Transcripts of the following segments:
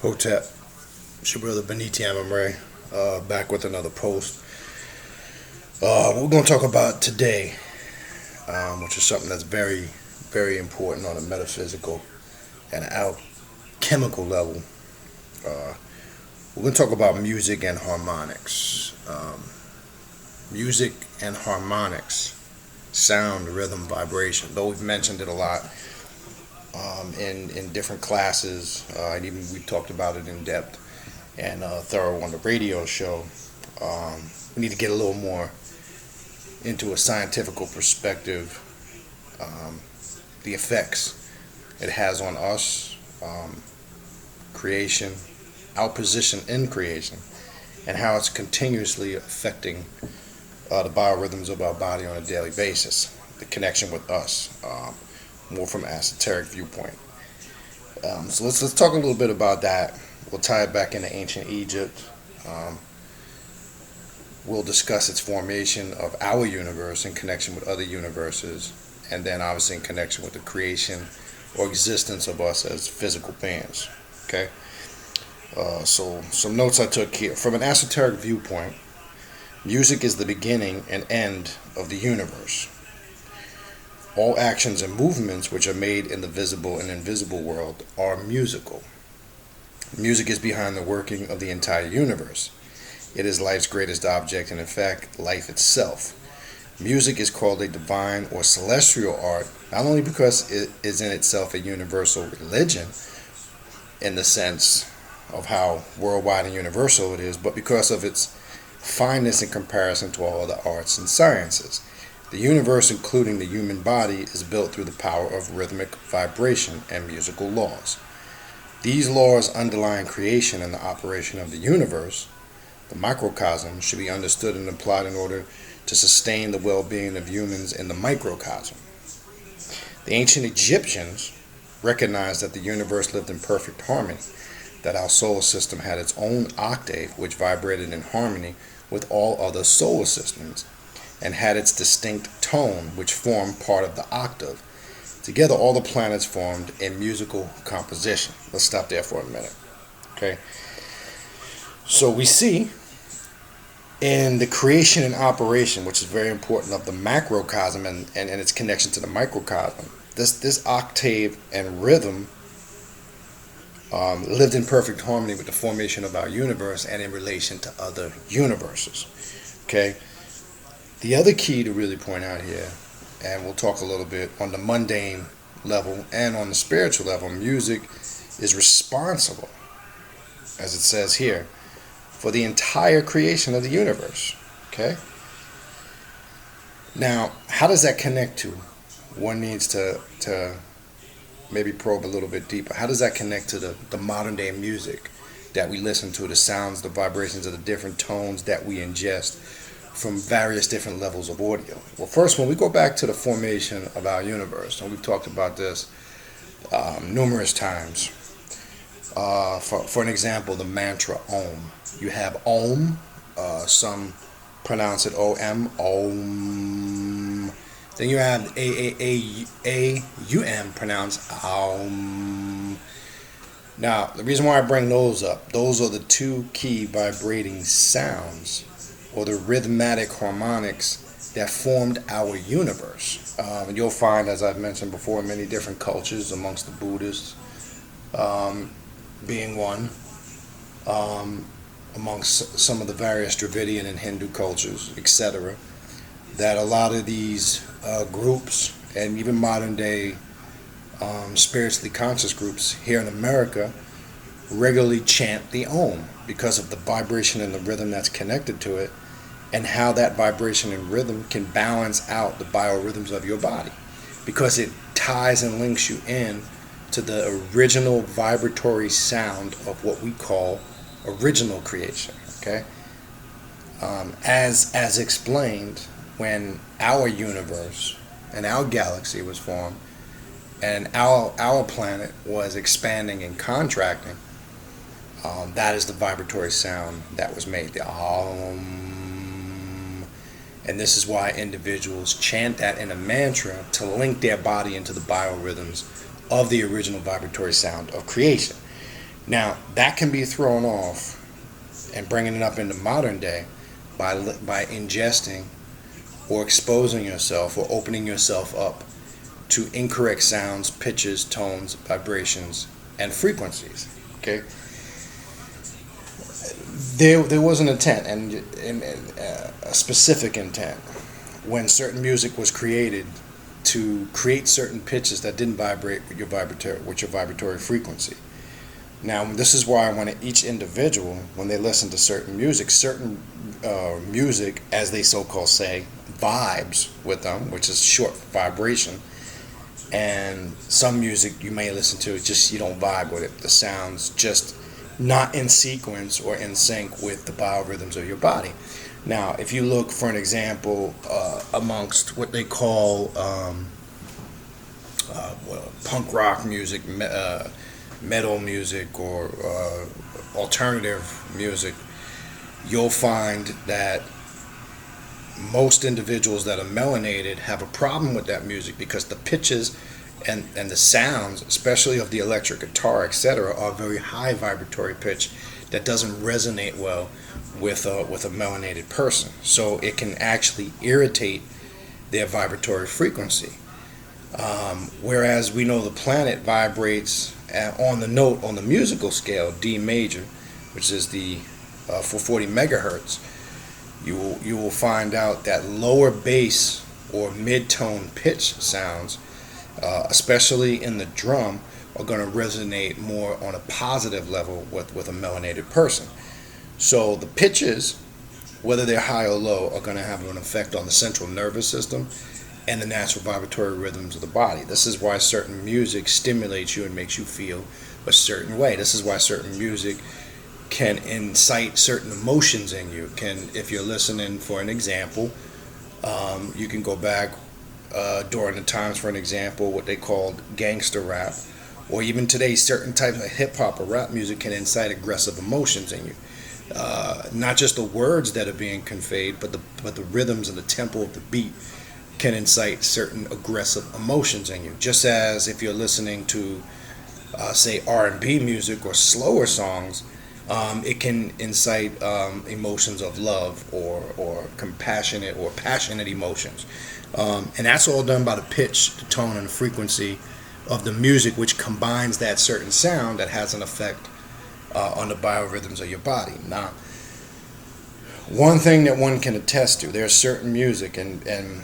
Hotep, it's your brother Beniti Amamre, back with another post. What we're going to talk about today, which is something that's very, very important on a metaphysical and alchemical level. Uh, we're going to talk about music and harmonics. Music and harmonics, sound, rhythm, vibration. Though we've mentioned it a lot in different classes, and even we talked about it in depth and thorough on the radio show. We need to get a little more into a scientific perspective, the effects it has on us, creation, our position in creation, and how it's continuously affecting the biorhythms of our body on a daily basis, the connection with us, more from an esoteric viewpoint. So let's talk a little bit about that. We'll tie it back into ancient Egypt. We'll discuss its formation of our universe in connection with other universes, and then obviously in connection with the creation or existence of us as physical beings. Okay. So some notes I took here. From an esoteric viewpoint, music is the beginning and end of the universe. All actions and movements which are made in the visible and invisible world are musical. Music is behind the working of the entire universe. It is life's greatest object and, in fact, life itself. Music is called a divine or celestial art, not only because it is in itself a universal religion, in the sense of how worldwide and universal it is, but because of its fineness in comparison to all other arts and sciences. The universe, including the human body, is built through the power of rhythmic vibration and musical laws. These laws underlying creation and the operation of the universe, the microcosm, should be understood and applied in order to sustain the well-being of humans in the microcosm. The ancient Egyptians recognized that the universe lived in perfect harmony, that our solar system had its own octave which vibrated in harmony with all other solar systems, and had its distinct tone which formed part of the octave. Together all the planets formed a musical composition. Let's stop there for a minute. Okay. So we see in the creation and operation, which is very important, of the macrocosm and its connection to the microcosm, this octave and rhythm lived in perfect harmony with the formation of our universe and in relation to other universes. Okay. The other key to really point out here, and we'll talk a little bit on the mundane level and on the spiritual level, music is responsible, as it says here, for the entire creation of the universe. Okay? Now, how does that connect to? One needs to maybe probe a little bit deeper. How does that connect to the modern day music that we listen to, the sounds, the vibrations of the different tones that we ingest from various different levels of audio? Well, first, when we go back to the formation of our universe, and we've talked about this numerous times, for an example, the mantra Om. You have Om, some pronounce it O-M, Om. Then you have A-U-M, pronounced Om. Now, the reason why I bring those up, those are the two key vibrating sounds, or the rhythmic harmonics that formed our universe. And you'll find, as I've mentioned before, many different cultures, amongst the Buddhists being one, amongst some of the various Dravidian and Hindu cultures, etc., that a lot of these groups, and even modern day spiritually conscious groups here in America, regularly chant the Om because of the vibration and the rhythm that's connected to it, and how that vibration and rhythm can balance out the biorhythms of your body, because it ties and links you in to the original vibratory sound of what we call original creation. Okay, as explained, when our universe and our galaxy was formed, and our planet was expanding and contracting, that is the vibratory sound that was made, the Om. And this is why individuals chant that in a mantra to link their body into the biorhythms of the original vibratory sound of creation. Now, that can be thrown off and bringing it up into modern day by ingesting or exposing yourself or opening yourself up to incorrect sounds, pitches, tones, vibrations, and frequencies. Okay, there was an intent and a specific intent when certain music was created to create certain pitches that didn't vibrate with your vibratory frequency. Now, this is why when each individual, when they listen to certain music, as they so-called say, vibes with them, which is short vibration, and some music you may listen to, just you don't vibe with it. The sounds just not in sequence or in sync with the biorhythms of your body. Now, if you look for an example amongst what they call punk rock music, metal music, or alternative music, you'll find that most individuals that are melanated have a problem with that music because the pitches and the sounds, especially of the electric guitar, etc., are very high vibratory pitch that doesn't resonate well with a melanated person. So it can actually irritate their vibratory frequency. Whereas we know the planet vibrates on the note on the musical scale D major, which is the 440 megahertz. You will find out that lower bass or mid-tone pitch sounds, especially in the drum, are going to resonate more on a positive level with a melanated person. So the pitches, whether they're high or low, are going to have an effect on the central nervous system and the natural vibratory rhythms of the body. This is why certain music stimulates you and makes you feel a certain way. This is why certain music can incite certain emotions in you. If you're listening, for an example, you can go back during the times, for an example, what they called gangster rap, or even today, certain types of hip hop or rap music can incite aggressive emotions in you. Not just the words that are being conveyed, but the rhythms and the tempo of the beat can incite certain aggressive emotions in you. Just as if you're listening to, say, R&B music or slower songs, it can incite emotions of love or compassionate or passionate emotions. And that's all done by the pitch, the tone, and the frequency of the music, which combines that certain sound that has an effect on the biorhythms of your body. Now, one thing that one can attest to, there's certain music, and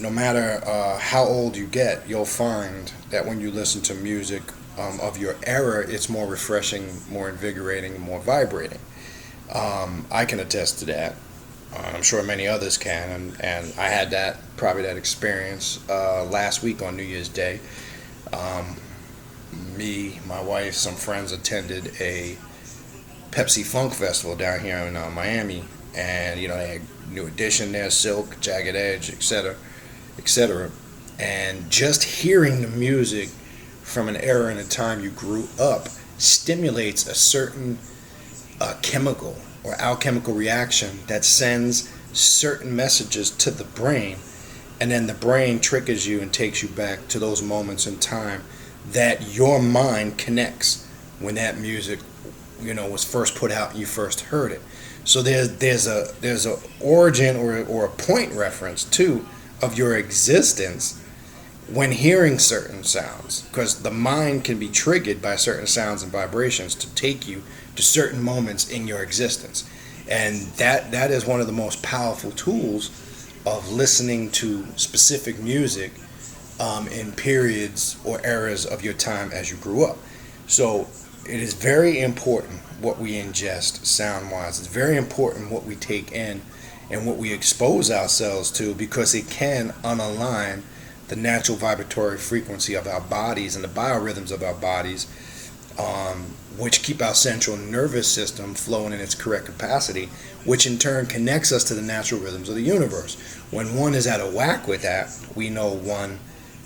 no matter how old you get, you'll find that when you listen to music of your era, it's more refreshing, more invigorating, more vibrating. I can attest to that. I'm sure many others can, and I had that experience last week on New Year's Day. Me, my wife, some friends attended a Pepsi Funk Festival down here in Miami, and they had New Edition there, Silk, Jagged Edge, etc., etc. And just hearing the music from an era and a time you grew up stimulates a certain chemical or alchemical reaction that sends certain messages to the brain, and then the brain triggers you and takes you back to those moments in time that your mind connects when that music was first put out and you first heard it. So there's a origin or a point reference too of your existence when hearing certain sounds, because the mind can be triggered by certain sounds and vibrations to take you to certain moments in your existence. And that is one of the most powerful tools of listening to specific music in periods or eras of your time as you grew up. So it is very important what we ingest sound-wise. It's very important what we take in and what we expose ourselves to, because it can unalign the natural vibratory frequency of our bodies and the biorhythms of our bodies, which keep our central nervous system flowing in its correct capacity, which in turn connects us to the natural rhythms of the universe. When one is out of whack with that, we know one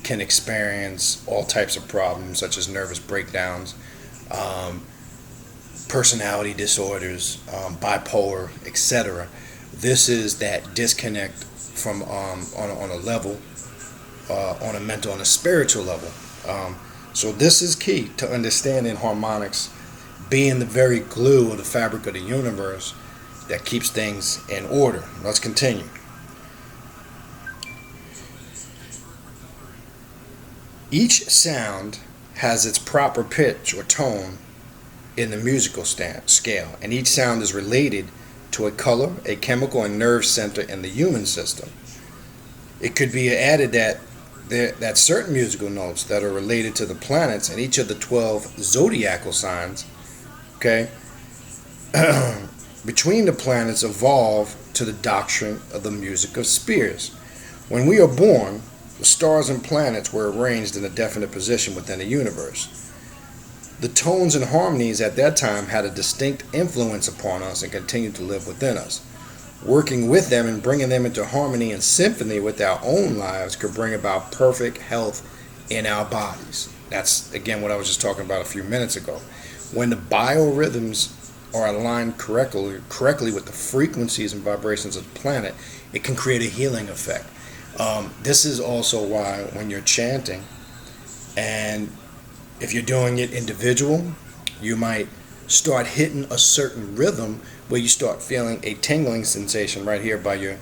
can experience all types of problems, such as nervous breakdowns, personality disorders, bipolar, etc. This is that disconnect from on a level, on a mental and a spiritual level. So this is key to understanding harmonics being the very glue of the fabric of the universe that keeps things in order. Let's continue. Each sound has its proper pitch or tone in the musical scale, and each sound is related to a color, a chemical, and nerve center in the human system. It could be added that certain musical notes that are related to the planets and each of the 12 zodiacal signs, okay, between the planets evolve to the doctrine of the music of spheres. When we are born, the stars and planets were arranged in a definite position within the universe. The tones and harmonies at that time had a distinct influence upon us and continue to live within us. Working with them and bringing them into harmony and symphony with our own lives could bring about perfect health in our bodies. That's, again, what I was just talking about a few minutes ago. When the biorhythms are aligned correctly with the frequencies and vibrations of the planet, it can create a healing effect. This is also why when you're chanting, and if you're doing it individual, you might start hitting a certain rhythm where you start feeling a tingling sensation right here by your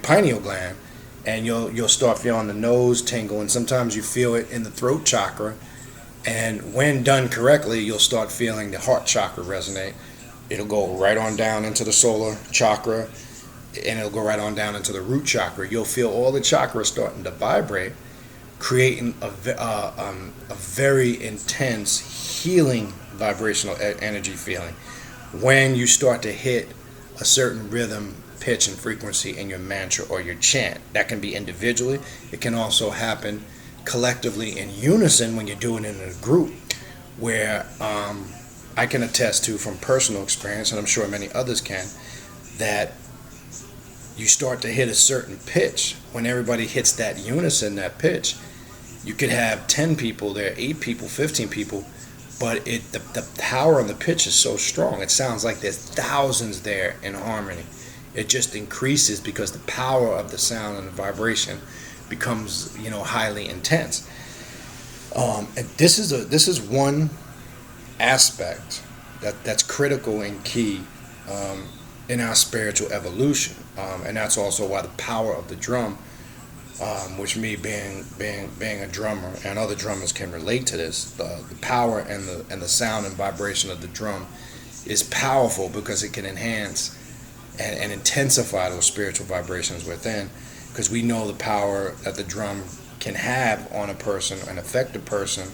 pineal gland, and you'll start feeling the nose tingle, and sometimes you feel it in the throat chakra, and when done correctly, you'll start feeling the heart chakra resonate. It'll go right on down into the solar chakra, and it'll go right on down into the root chakra. You'll feel all the chakras starting to vibrate, creating a very intense healing vibrational energy feeling when you start to hit a certain rhythm, pitch, and frequency in your mantra or your chant. That can be individually. It can also happen collectively in unison when you're doing it in a group, where I can attest to from personal experience, and I'm sure many others can, that you start to hit a certain pitch. When everybody hits that unison, that pitch, you could have 10 people there, 8 people, 15 people, but the power of the pitch is so strong. It sounds like there's thousands there in harmony. It just increases because the power of the sound and the vibration becomes, highly intense. And this is one aspect that's critical and key in our spiritual evolution, and that's also why the power of the drum, which me being a drummer, and other drummers can relate to this, the power and the sound and vibration of the drum is powerful because it can enhance and intensify those spiritual vibrations within, because we know the power that the drum can have on a person and affect a person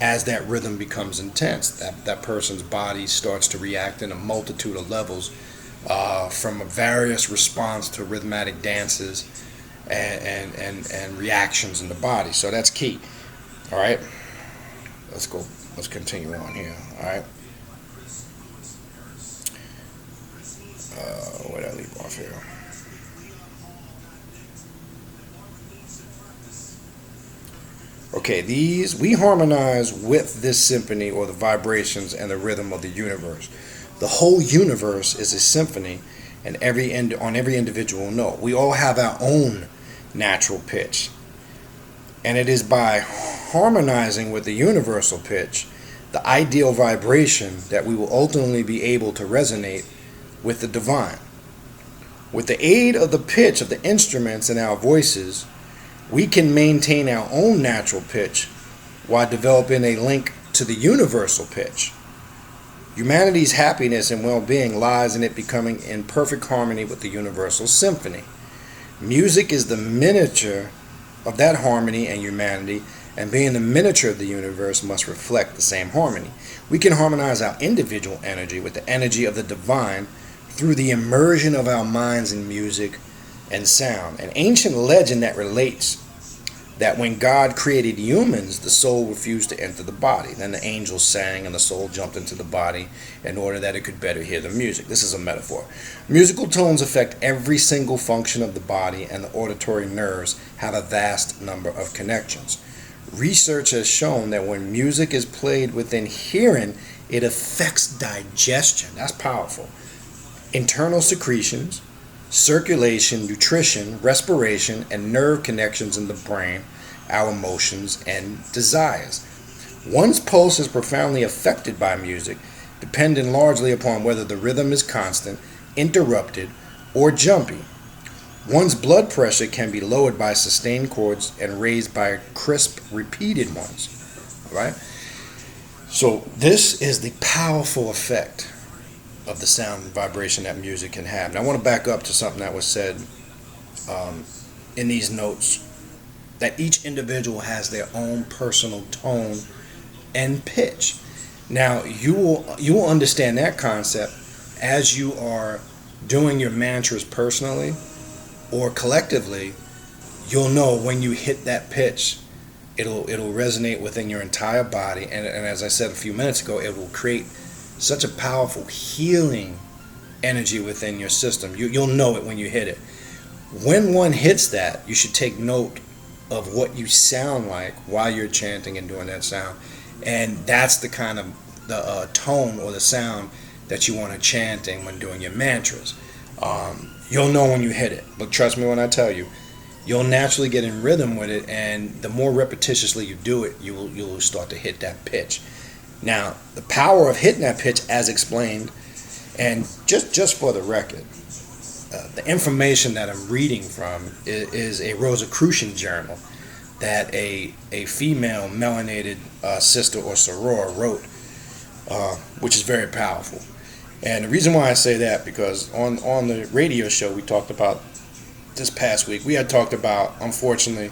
as that rhythm becomes intense. That person's body starts to react in a multitude of levels, from a various response to rhythmic dances and reactions in the body. So that's key. All right, let's continue on here. All right, where did I leave off here? Okay, we harmonize with this symphony or the vibrations and the rhythm of the universe. The whole universe is a symphony, and on every individual note. We all have our own natural pitch, and it is by harmonizing with the universal pitch, the ideal vibration, that we will ultimately be able to resonate with the divine. With the aid of the pitch of the instruments and our voices, we can maintain our own natural pitch while developing a link to the universal pitch. Humanity's happiness and well-being lies in it becoming in perfect harmony with the universal symphony. Music is the miniature of that harmony and humanity, and being the miniature of the universe must reflect the same harmony. We can harmonize our individual energy with the energy of the divine through the immersion of our minds in music and sound. An ancient legend that relates that when God created humans, the soul refused to enter the body. Then the angels sang and the soul jumped into the body in order that it could better hear the music. This is a metaphor. Musical tones affect every single function of the body, and the auditory nerves have a vast number of connections. Research has shown that when music is played within hearing, it affects digestion. That's powerful. Internal secretions, circulation, nutrition, respiration, and nerve connections in the brain, our emotions and desires. One's pulse is profoundly affected by music, depending largely upon whether the rhythm is constant, interrupted, or jumpy. One's blood pressure can be lowered by sustained chords and raised by crisp, repeated ones. All right? So this is the powerful effect of the sound and vibration that music can have. Now I want to back up to something that was said in these notes, that each individual has their own personal tone and pitch. Now you will understand that concept as you are doing your mantras personally or collectively. You'll know when you hit that pitch, it'll resonate within your entire body, and as I said a few minutes ago, it will create such a powerful healing energy within your system. You'll know it when you hit it. When one hits that, you should take note of what you sound like while you're chanting and doing that sound, and that's the kind of the tone or the sound that you want to chanting when doing your mantras. You'll know when you hit it, but trust me when I tell you, you'll naturally get in rhythm with it, and the more repetitiously you do it, you'll start to hit that pitch. Now, the power of hitting that pitch, as explained, and just for the record, the information that I'm reading from is a Rosicrucian journal that a female melanated sister or soror wrote, which is very powerful. And the reason why I say that, because on the radio show we talked about this past week, we had talked about, unfortunately,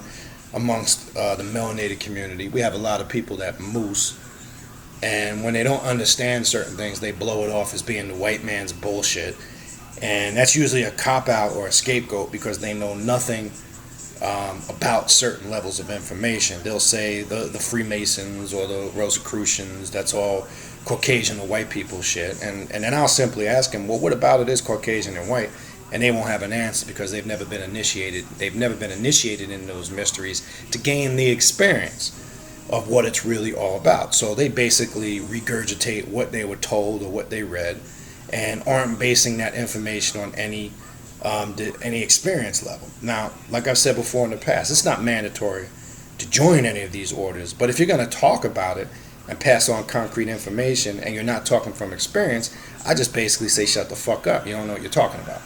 amongst the melanated community, we have a lot of people that moose, and when they don't understand certain things, they blow it off as being the white man's bullshit. And that's usually a cop-out or a scapegoat because they know nothing about certain levels of information. They'll say the Freemasons or the Rosicrucians, that's all Caucasian or white people shit. And then I'll simply ask them, well, what about it is Caucasian and white? And they won't have an answer because they've never been initiated. They've never been initiated in those mysteries to gain the experience of what it's really all about. So they basically regurgitate what they were told or what they read, and aren't basing that information on any experience level. Now, like I've said before in the past, it's not mandatory to join any of these orders, but if you're going to talk about it and pass on concrete information and you're not talking from experience, I just basically say shut the fuck up. You don't know what you're talking about.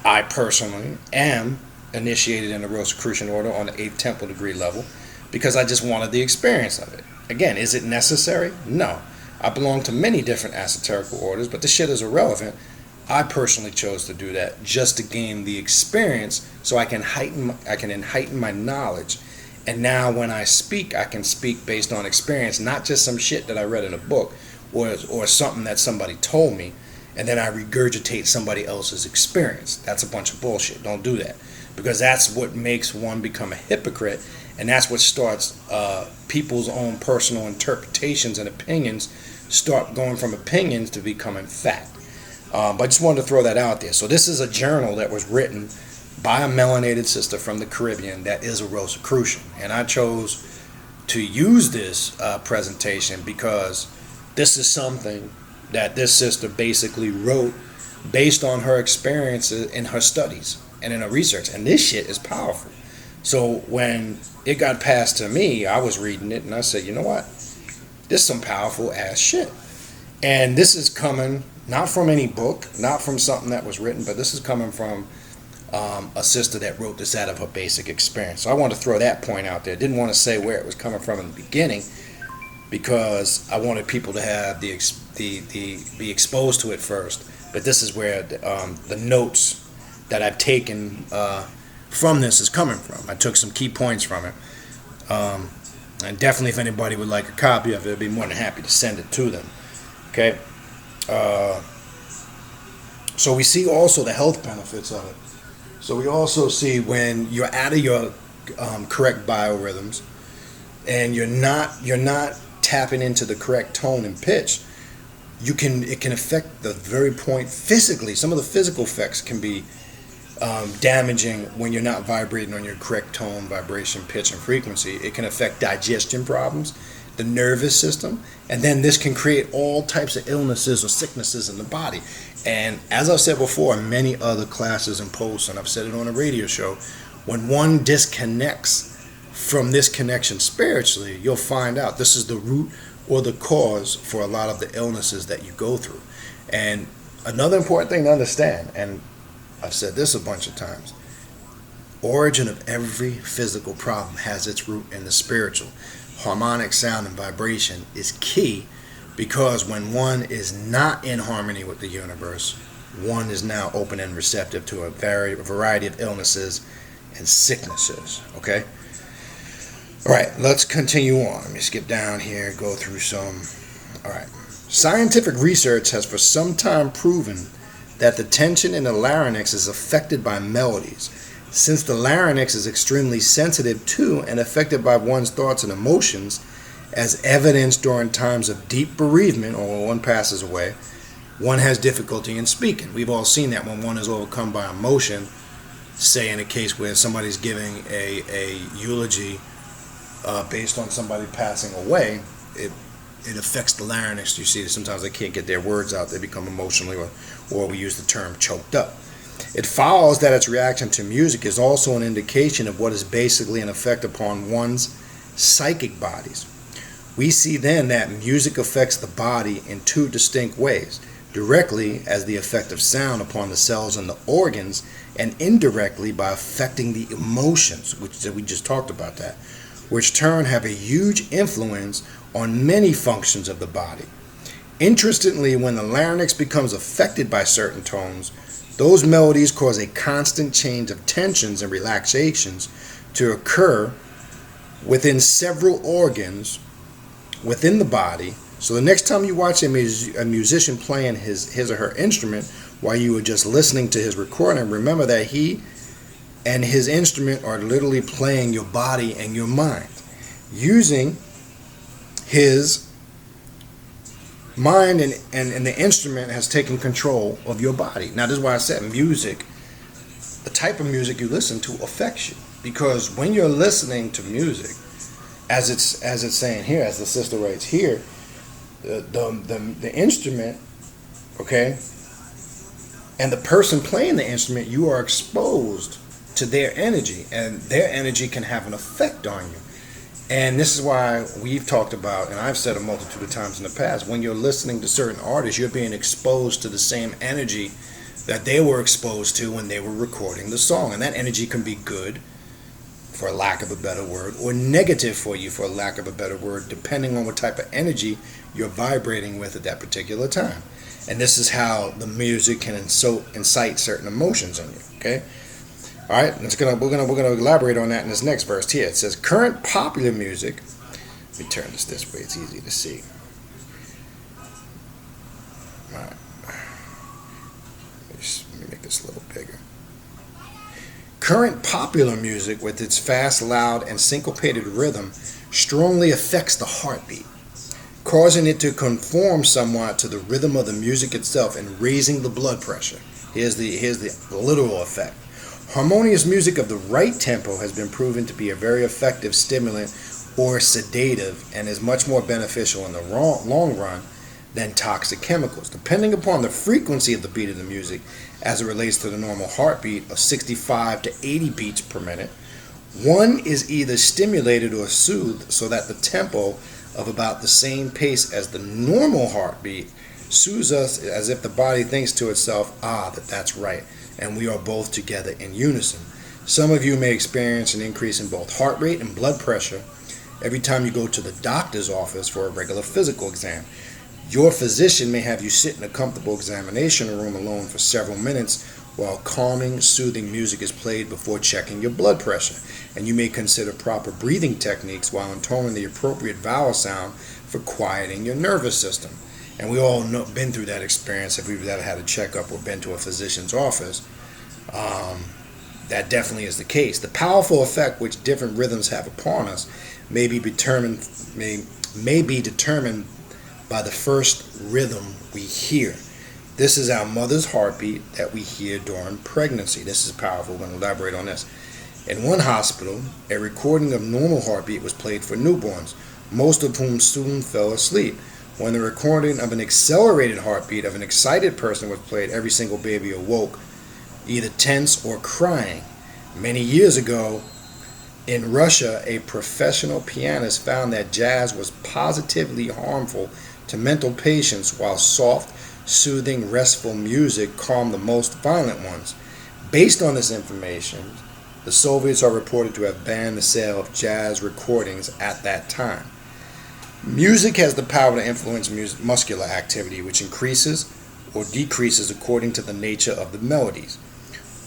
I personally am initiated in the Rosicrucian order on the 8th Temple degree level because I just wanted the experience of it. Again, is it necessary? No. I belong to many different esoterical orders, but the shit is irrelevant. I personally chose to do that just to gain the experience so I can heighten my knowledge. And now when I speak, I can speak based on experience, not just some shit that I read in a book or something that somebody told me, and then I regurgitate somebody else's experience. That's a bunch of bullshit. Don't do that. Because that's what makes one become a hypocrite, and that's what starts people's own personal interpretations and opinions start going from opinions to becoming fact. But I just wanted to throw that out there. So this is a journal that was written by a melanated sister from the Caribbean that is a Rosicrucian. And I chose to use this presentation because this is something that this sister basically wrote based on her experiences in her studies and in her research. And this shit is powerful. So when it got passed to me, I was reading it and I said, you know what? This is some powerful ass shit. And this is coming not from any book, not from something that was written, but this is coming from a sister that wrote this out of her basic experience. So I wanted to throw that point out there. Didn't want to say where it was coming from in the beginning because I wanted people to have be exposed to it first. But this is where the notes that I've taken from this is coming from. I took some key points from it. And definitely if anybody would like a copy of it, I'd be more than happy to send it to them. Okay? So we see also the health benefits of it. So we also see when you're out of your correct biorhythms and you're not tapping into the correct tone and pitch, it can affect the very point physically. Some of the physical effects can be damaging when you're not vibrating on your correct tone, vibration, pitch, and frequency. It can affect digestion problems, the nervous system, and then this can create all types of illnesses or sicknesses in the body. And as I've said before in many other classes and posts, and I've said it on a radio show, when one disconnects from this connection spiritually, you'll find out this is the root or the cause for a lot of the illnesses that you go through. And another important thing to understand, and I've said this a bunch of times, origin of every physical problem has its root in the spiritual. Harmonic sound and vibration is key, because when one is not in harmony with the universe, one is now open and receptive to a variety of illnesses and sicknesses. Okay? All right, let's continue on. Let me skip down here, go through some. All right. Scientific research has for some time proven that the tension in the larynx is affected by melodies. Since the larynx is extremely sensitive to and affected by one's thoughts and emotions, as evidenced during times of deep bereavement or when one passes away, one has difficulty in speaking. We've all seen that when one is overcome by emotion, say in a case where somebody's giving a eulogy based on somebody passing away, it affects the larynx. You see, sometimes they can't get their words out. They become emotionally, or we use the term choked up. It follows that its reaction to music is also an indication of what is basically an effect upon one's psychic bodies. We see then that music affects the body in two distinct ways: directly as the effect of sound upon the cells and the organs, and indirectly by affecting the emotions, which we just talked about that, which turn have a huge influence on many functions of the body. Interestingly, when the larynx becomes affected by certain tones, those melodies cause a constant change of tensions and relaxations to occur within several organs within the body. So the next time you watch a musician playing his or her instrument while you were just listening to his recording, remember that he and his instrument are literally playing your body and your mind, using his mind, and the instrument has taken control of your body. Now, this is why I said music, the type of music you listen to affects you, because when you're listening to music, as it's saying here, as the sister writes here, the instrument, okay, and the person playing the instrument, you are exposed to their energy, and their energy can have an effect on you. And this is why we've talked about, and I've said a multitude of times in the past, when you're listening to certain artists, you're being exposed to the same energy that they were exposed to when they were recording the song. And that energy can be good, for lack of a better word, or negative for you, for lack of a better word, depending on what type of energy you're vibrating with at that particular time. And this is how the music can incite certain emotions in you. Okay? All right, we're gonna elaborate on that in this next verse here. It says, current popular music. Let me turn this way; it's easy to see. All right, let me make this a little bigger. Current popular music, with its fast, loud, and syncopated rhythm, strongly affects the heartbeat, causing it to conform somewhat to the rhythm of the music itself and raising the blood pressure. Here's the literal effect. Harmonious music of the right tempo has been proven to be a very effective stimulant or sedative, and is much more beneficial in the long run than toxic chemicals. Depending upon the frequency of the beat of the music as it relates to the normal heartbeat of 65 to 80 beats per minute, one is either stimulated or soothed so that the tempo of about the same pace as the normal heartbeat soothes us, as if the body thinks to itself, that's right, and we are both together in unison. Some of you may experience an increase in both heart rate and blood pressure every time you go to the doctor's office for a regular physical exam. Your physician may have you sit in a comfortable examination room alone for several minutes while calming, soothing music is played before checking your blood pressure. And you may consider proper breathing techniques while intoning the appropriate vowel sound for quieting your nervous system. And we all been through that experience if we've ever had a checkup or been to a physician's office. That definitely is the case. The powerful effect which different rhythms have upon us may be determined by the first rhythm we hear. This is our mother's heartbeat that we hear during pregnancy. This is powerful. We're going to elaborate on this. In one hospital, a recording of normal heartbeat was played for newborns, most of whom soon fell asleep. When the recording of an accelerated heartbeat of an excited person was played, every single baby awoke, either tense or crying. Many years ago, In Russia, a professional pianist found that jazz was positively harmful to mental patients, while soft, soothing, restful music calmed the most violent ones. Based on this information, the Soviets are reported to have banned the sale of jazz recordings at that time. Music has the power to influence muscular activity, which increases or decreases according to the nature of the melodies.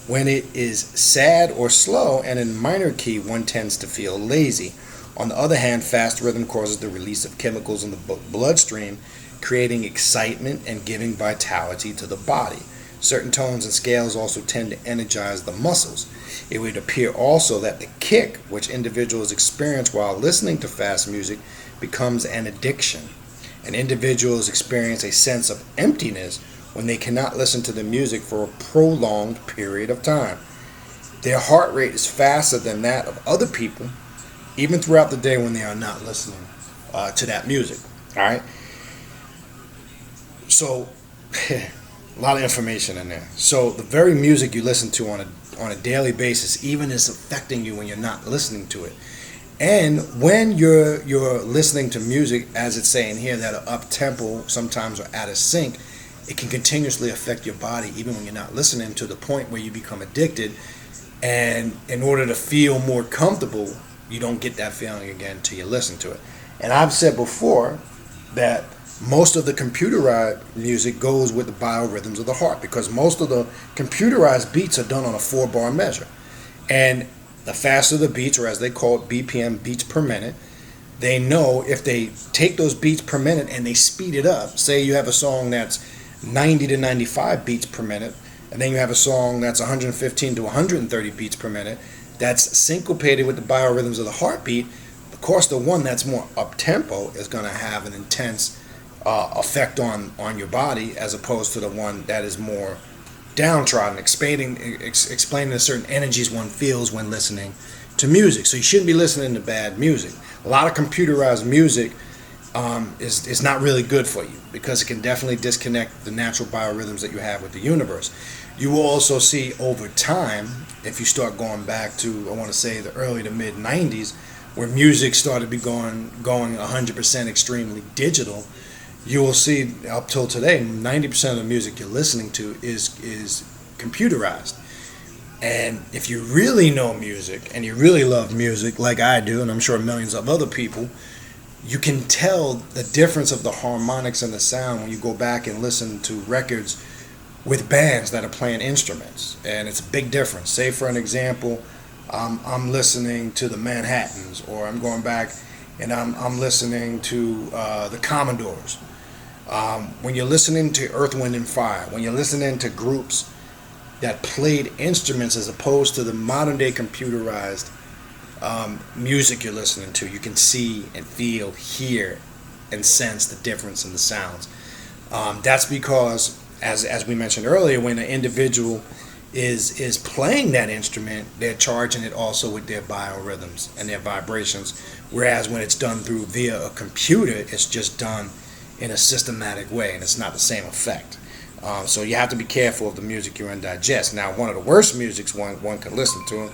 When it is sad or slow and in minor key, one tends to feel lazy. On the other hand, fast rhythm causes the release of chemicals in the bloodstream, creating excitement and giving vitality to the body. Certain tones and scales also tend to energize the muscles. It would appear also that the kick which individuals experience while listening to fast music becomes an addiction, and individuals experience a sense of emptiness when they cannot listen to the music for a prolonged period of time. Their heart rate is faster than that of other people, even throughout the day when they are not listening to that music. All right. So, a lot of information in there. So, the very music you listen to on a daily basis, even is affecting you when you're not listening to it. And when you're listening to music, as it's saying here, that are up tempo, sometimes are out of sync, it can continuously affect your body, even when you're not listening, to the point where you become addicted. And in order to feel more comfortable, you don't get that feeling again until you listen to it. And I've said before that most of the computerized music goes with the biorhythms of the heart, because most of the computerized beats are done on a 4-bar measure. And the faster the beats, or as they call it, BPM, beats per minute, they know if they take those beats per minute and they speed it up. Say you have a song that's 90 to 95 beats per minute, and then you have a song that's 115 to 130 beats per minute, that's syncopated with the biorhythms of the heartbeat. Of course, the one that's more up-tempo is going to have an intense effect on your body, as opposed to the one that is more downtrodden, explaining the certain energies one feels when listening to music. So you shouldn't be listening to bad music. A lot of computerized music is not really good for you, because it can definitely disconnect the natural biorhythms that you have with the universe. You will also see over time, if you start going back to, I want to say, the early to mid 90s, where music started to be going 100% extremely digital, you will see up till today, 90% of the music you're listening to is computerized. And if you really know music and you really love music like I do, and I'm sure millions of other people, you can tell the difference of the harmonics and the sound when you go back and listen to records with bands that are playing instruments. And it's a big difference. Say, for an example, I'm listening to the Manhattans, or I'm going back and I'm listening to the Commodores. When you're listening to Earth, Wind, and Fire, when you're listening to groups that played instruments as opposed to the modern day computerized music you're listening to, you can see and feel, hear, and sense the difference in the sounds. That's because, as we mentioned earlier, when an individual is playing that instrument, they're charging it also with their biorhythms and their vibrations, whereas when it's done via a computer, it's just done in a systematic way, and it's not the same effect. So you have to be careful of the music you indigest. Now, one of the worst musics one can listen to,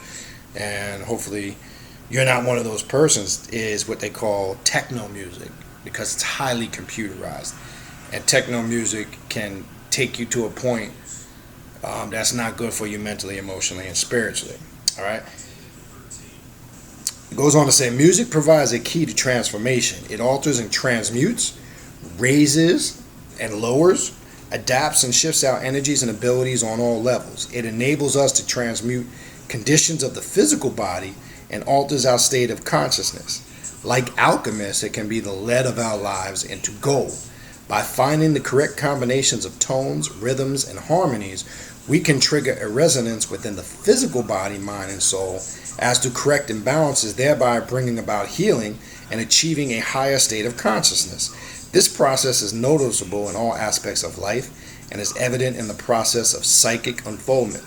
and hopefully you're not one of those persons, is what they call techno music, because it's highly computerized. And techno music can take you to a point that's not good for you mentally, emotionally, and spiritually. All right. It goes on to say, music provides a key to transformation. It alters and transmutes, raises and lowers, adapts and shifts our energies and abilities on all levels. It enables us to transmute conditions of the physical body and alters our state of consciousness. Like alchemists, it can be the lead of our lives into gold. By finding the correct combinations of tones, rhythms, and harmonies, we can trigger a resonance within the physical body, mind, and soul as to correct imbalances, thereby bringing about healing and achieving a higher state of consciousness. This process is noticeable in all aspects of life and is evident in the process of psychic unfoldment.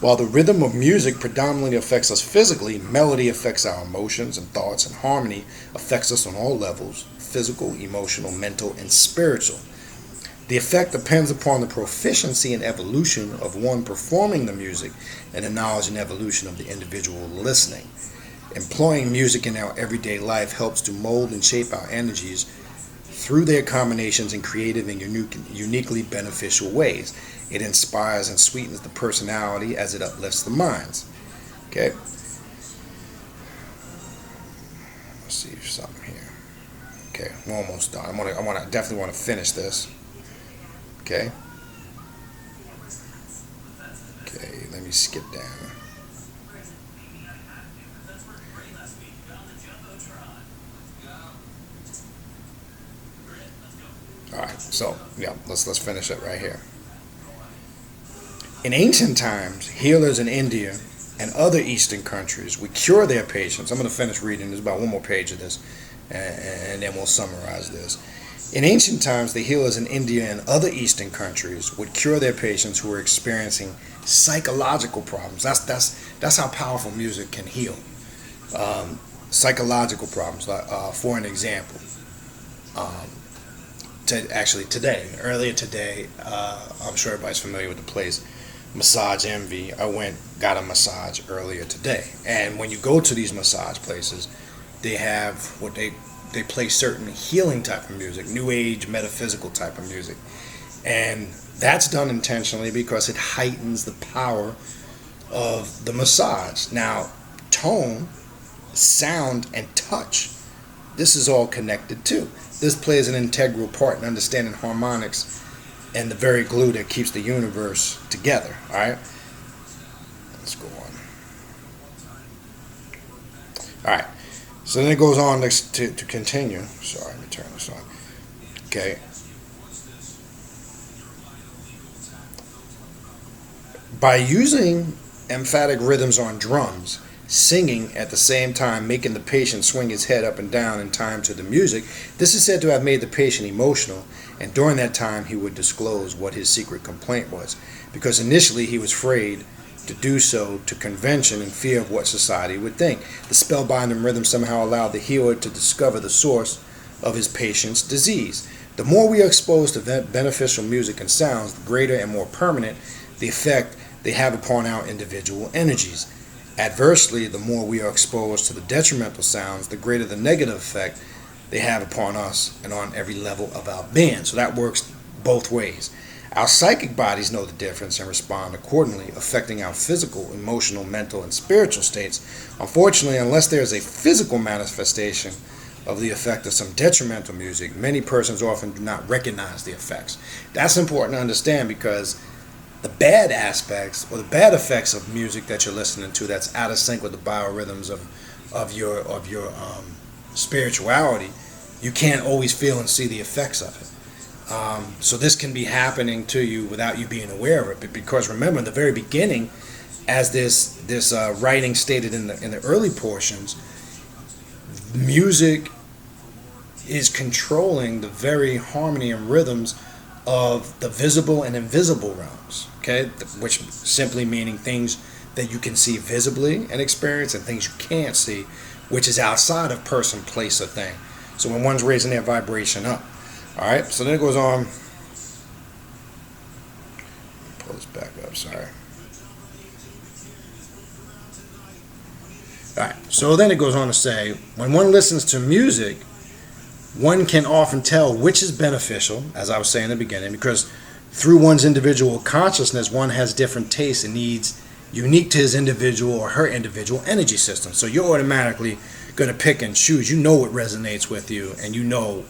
While the rhythm of music predominantly affects us physically, melody affects our emotions and thoughts, and harmony affects us on all levels: physical, emotional, mental, and spiritual. The effect depends upon the proficiency and evolution of one performing the music and the knowledge and evolution of the individual listening. Employing music in our everyday life helps to mold and shape our energies through their combinations in creative and uniquely beneficial ways. It inspires and sweetens the personality as it uplifts the minds. Okay? Let's see something here. Okay, we're almost done. I definitely want to finish this. Okay. Okay, let me skip down. All right, so yeah, let's finish it right here. In ancient times, healers in India and other Eastern countries would cure their patients. I'm going to finish reading. There's about one more page of this, and then we'll summarize this. In ancient times, the healers in India and other Eastern countries would cure their patients who were experiencing psychological problems. That's how powerful music can heal. Psychological problems. For an example, earlier today, I'm sure everybody's familiar with the place Massage Envy. I got a massage earlier today, and when you go to these massage places, they have what they play certain healing type of music, new age metaphysical type of music, and that's done intentionally because it heightens the power of the massage. Now, tone, sound, and touch, this is all connected too. This plays an integral part in understanding harmonics and the very glue that keeps the universe together. All right, let's go on. All right, so then it goes on to continue. Sorry, let me turn this on. Okay. By using emphatic rhythms on drums, singing at the same time, making the patient swing his head up and down in time to the music, this is said to have made the patient emotional, and during that time he would disclose what his secret complaint was, because initially he was afraid to do so to convention in fear of what society would think. The spellbinding rhythm somehow allowed the healer to discover the source of his patient's disease. The more we are exposed to beneficial music and sounds, the greater and more permanent the effect they have upon our individual energies. Adversely, the more we are exposed to the detrimental sounds, the greater the negative effect they have upon us and on every level of our being. So that works both ways. Our psychic bodies know the difference and respond accordingly, affecting our physical, emotional, mental, and spiritual states. Unfortunately, unless there is a physical manifestation of the effect of some detrimental music, many persons often do not recognize the effects. That's important to understand, because the bad aspects or the bad effects of music that you're listening to that's out of sync with the biorhythms of your spirituality, you can't always feel and see the effects of it. So this can be happening to you without you being aware of it. But because remember, in the very beginning, as this writing stated in the early portions, music is controlling the very harmony and rhythms of the visible and invisible realms, okay, which simply meaning things that you can see visibly and experience, and things you can't see, which is outside of person, place, or thing. So when one's raising their vibration up, all right. So then it goes on. Pull this back up. Sorry. All right. So then it goes on to say, when one listens to music, one can often tell which is beneficial, as I was saying in the beginning, because through one's individual consciousness, one has different tastes and needs unique to his individual or her individual energy system. So you're automatically going to pick and choose. You know what resonates with you, and you know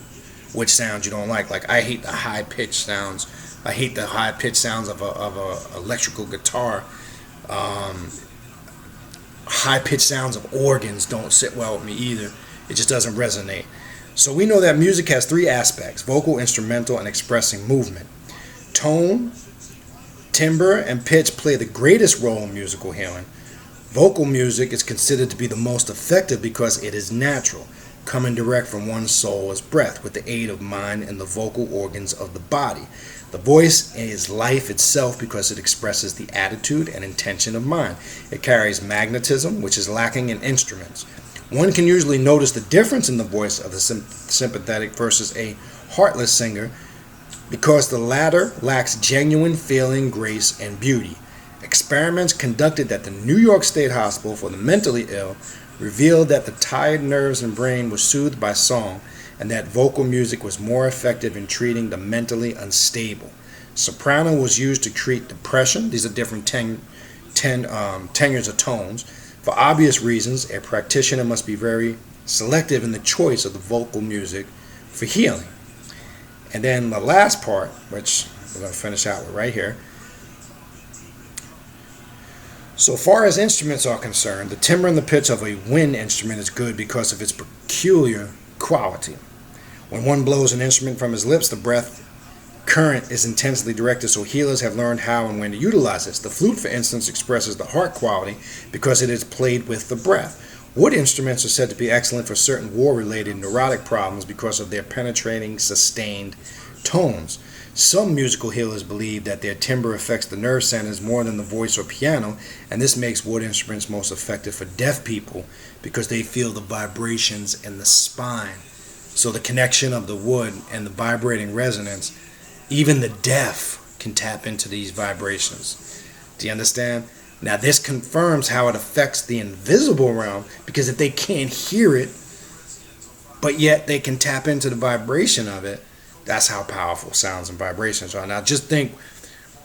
which sounds you don't like. Like, I hate the high-pitched sounds. I hate the high-pitched sounds of a electrical guitar. High-pitched sounds of organs don't sit well with me either. It just doesn't resonate. So we know that music has three aspects: vocal, instrumental, and expressing movement. Tone, timbre, and pitch play the greatest role in musical healing. Vocal music is considered to be the most effective because it is natural, coming direct from one's soul as breath, with the aid of mind and the vocal organs of the body. The voice is life itself because it expresses the attitude and intention of mind. It carries magnetism, which is lacking in instruments. One can usually notice the difference in the voice of the sympathetic versus a heartless singer, because the latter lacks genuine feeling, grace, and beauty. Experiments conducted at the New York State Hospital for the Mentally Ill revealed that the tired nerves and brain were soothed by song, and that vocal music was more effective in treating the mentally unstable. Soprano was used to treat depression. These are different tenures of tones. For obvious reasons, a practitioner must be very selective in the choice of the vocal music for healing. And then the last part, which we're going to finish out with right here. So far as instruments are concerned, the timbre and the pitch of a wind instrument is good because of its peculiar quality. When one blows an instrument from his lips, the breath current is intensely directed, so healers have learned how and when to utilize this. The flute, for instance, expresses the heart quality because it is played with the breath. Wood instruments are said to be excellent for certain war-related neurotic problems because of their penetrating, sustained tones. Some musical healers believe that their timbre affects the nerve centers more than the voice or piano, and this makes wood instruments most effective for deaf people because they feel the vibrations in the spine. So the connection of the wood and the vibrating resonance, even the deaf can tap into these vibrations. Do you understand? Now this confirms how it affects the invisible realm, because if they can't hear it, but yet they can tap into the vibration of it, that's how powerful sounds and vibrations are. Now just think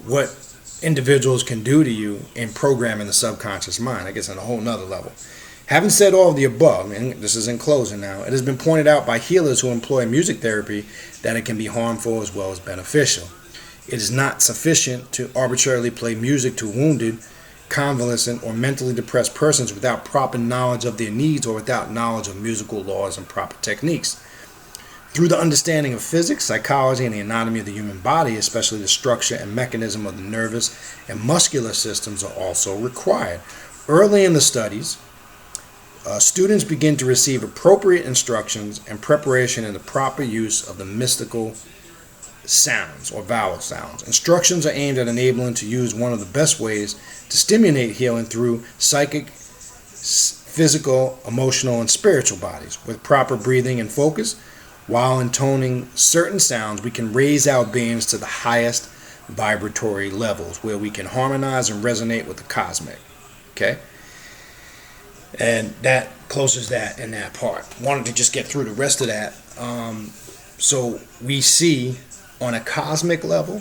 what individuals can do to you in programming the subconscious mind. I guess on a whole nother level. Having said all of the above, and this is in closing now, it has been pointed out by healers who employ music therapy that it can be harmful as well as beneficial. It is not sufficient to arbitrarily play music to wounded, convalescent, or mentally depressed persons without proper knowledge of their needs or without knowledge of musical laws and proper techniques. Through the understanding of physics, psychology, and the anatomy of the human body, especially the structure and mechanism of the nervous and muscular systems, are also required. Early in the studies, students begin to receive appropriate instructions and preparation in the proper use of the mystical sounds or vowel sounds. Instructions are aimed at enabling to use one of the best ways to stimulate healing through psychic, physical, emotional, and spiritual bodies. With proper breathing and focus, while intoning certain sounds, we can raise our beings to the highest vibratory levels where we can harmonize and resonate with the cosmic. Okay? And that closes that in that part. Wanted to just get through the rest of that. So we see on a cosmic level,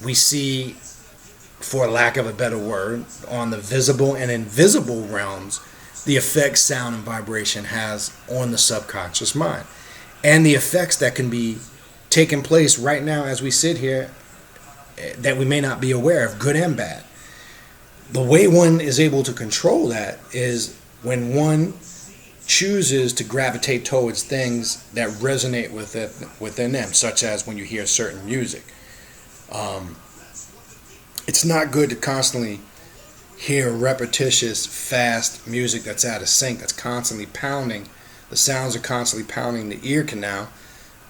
we see, for lack of a better word, on the visible and invisible realms, the effects sound and vibration has on the subconscious mind. And the effects that can be taking place right now as we sit here that we may not be aware of, good and bad. The way one is able to control that is when one chooses to gravitate towards things that resonate within them, such as when you hear certain music. It's not good to constantly hear repetitious, fast music that's out of sync, that's constantly pounding. The sounds are constantly pounding the ear canal,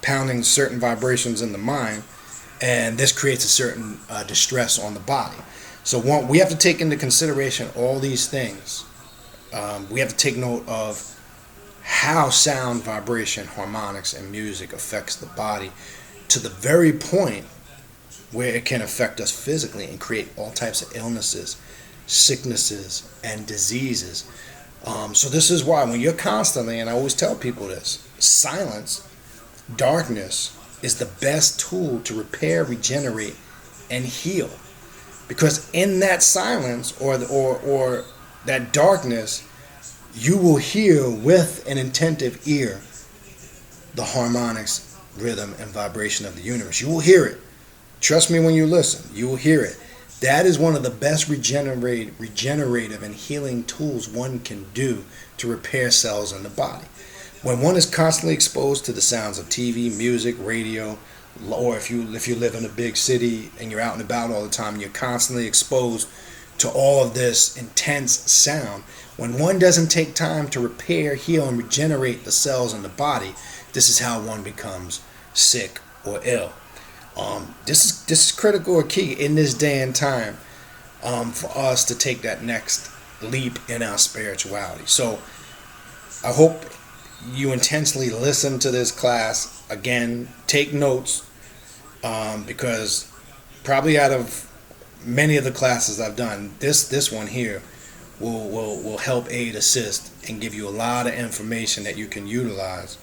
pounding certain vibrations in the mind, and this creates a certain distress on the body. So we have to take into consideration all these things. We have to take note of how sound, vibration, harmonics, and music affects the body to the very point where it can affect us physically and create all types of illnesses, sicknesses, and diseases. So this is why when you're constantly, and I always tell people this, silence, darkness is the best tool to repair, regenerate, and heal. Because in that silence or that darkness, you will hear with an attentive ear the harmonics, rhythm, and vibration of the universe. You will hear it. Trust me when you listen. You will hear it. That is one of the best regenerative and healing tools one can do to repair cells in the body. When one is constantly exposed to the sounds of TV, music, radio, or if you live in a big city and you're out and about all the time, you're constantly exposed to all of this intense sound. When one doesn't take time to repair, heal, and regenerate the cells in the body, this is how one becomes sick or ill. This is critical or key in this day and time for us to take that next leap in our spirituality. So I hope you intensely listen to this class. Again, take notes because probably out of many of the classes I've done, this one here will help aid, assist, and give you a lot of information that you can utilize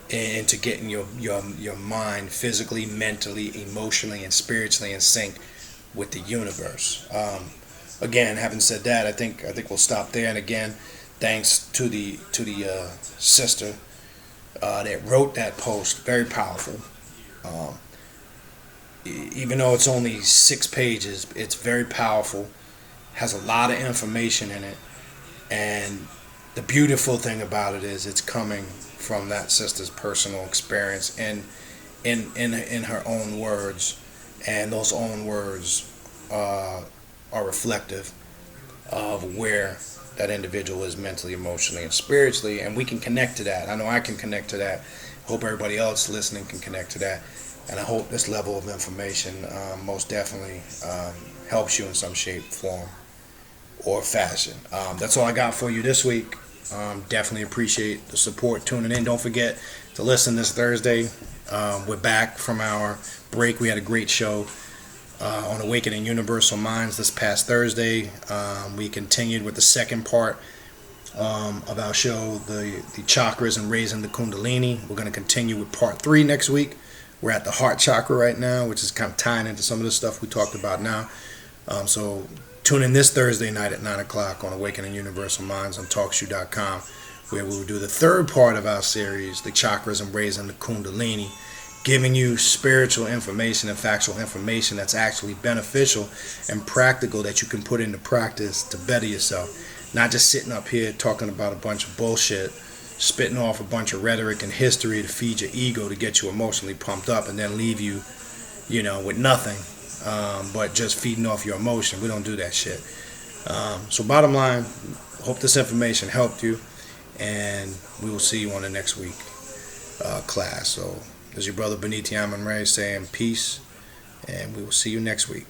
into getting your mind physically, mentally, emotionally, and spiritually in sync with the universe. Again, having said that, I think we'll stop there. And again, thanks to the sister that wrote that post. Very powerful. Um, Even though it's only 6 pages, it's very powerful. Has a lot of information in it, and the beautiful thing about it is it's coming from that sister's personal experience and in her own words, and those own words are reflective of where that individual is mentally, emotionally, and spiritually, and we can connect to that. I know I can connect to that. Hope everybody else listening can connect to that, and I hope this level of information most definitely helps you in some shape, form, or fashion. That's all I got for you this week. Definitely appreciate the support tuning in. Don't forget to listen this Thursday. We're back from our break. We had a great show on Awakening Universal Minds this past Thursday. We continued with the second part of our show, the chakras and raising the Kundalini. We're going to continue with part 3 next week. We're at the heart chakra right now, which is kind of tying into some of the stuff we talked about now. So tune in this Thursday night at 9 o'clock on Awakening Universal Minds on TalkShoe.com, where we will do the third part of our series, the chakras and raising the Kundalini, giving you spiritual information and factual information that's actually beneficial and practical that you can put into practice to better yourself. Not just sitting up here talking about a bunch of bullshit, spitting off a bunch of rhetoric and history to feed your ego to get you emotionally pumped up and then leave you, with nothing, but just feeding off your emotion. We don't do that shit. So bottom line, hope this information helped you, and we will see you on the next week class. So this is your brother Beniti Amonray saying peace, and we will see you next week.